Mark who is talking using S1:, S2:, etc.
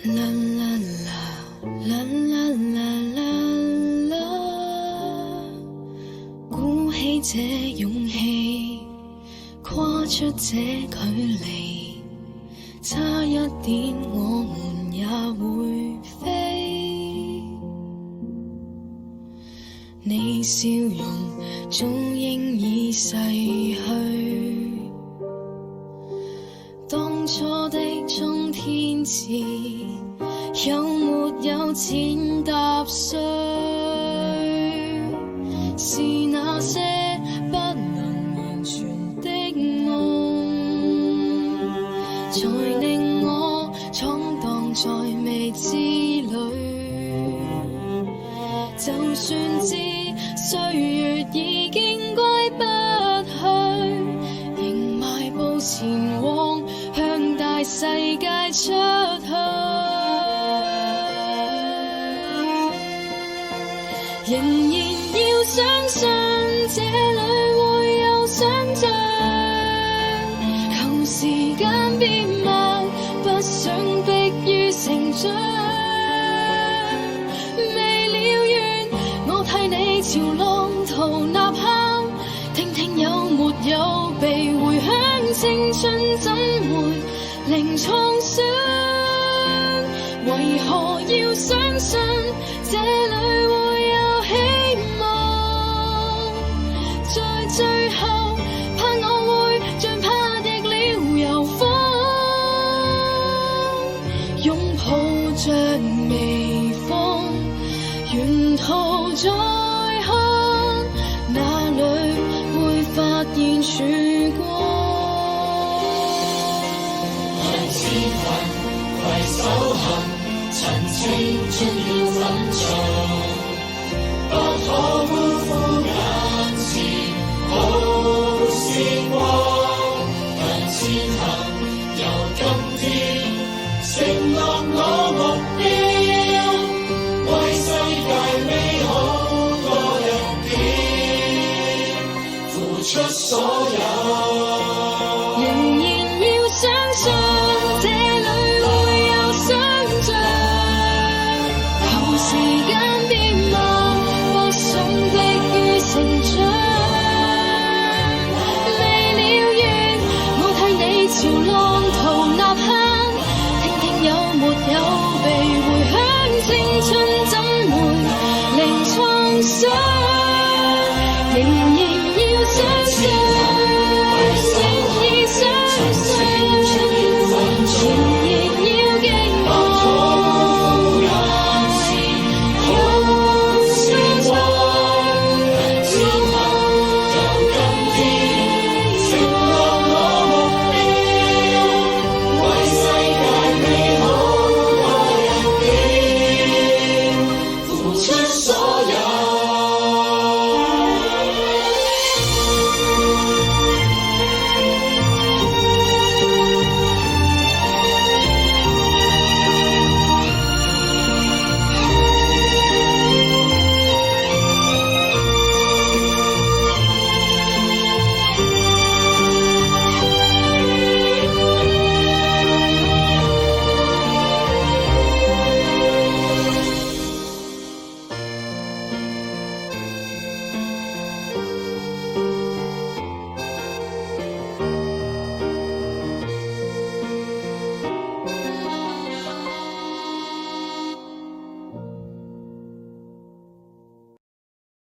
S1: 啦啦啦啦啦啦啦啦，鼓起這勇氣，跨出這距離，差一點我們也會飛。你笑容早應已逝去，當初的衝天志，有沒有踐踏碎？是那些不能完全的夢，才令我闖蕩在未知裏。就算知歲月已經歸不去，仍邁步前往，向大世界出去。仍然要相信這裏會有想像，求時間變慢，不想迫於成長。未了緣，我替你朝浪淘吶喊，聽聽有沒有被回響，青春怎會零創傷？為何要相信這裏會有希望？在最後怕我會像怕逆了柔風，擁抱着微風，沿途再看，哪裏會發現曙光？
S2: 向前行，攜手行，趁青春要奮進，不可辜負眼前好時光。向前行，由今天承諾我目標，為世界美好多一點，付出所有。
S1: 仍然要相信這裏會有想像，求時間變慢，不想迫於成長。未了緣，我替你朝浪淘吶喊，聽聽有沒有被回響，青春怎會零創傷？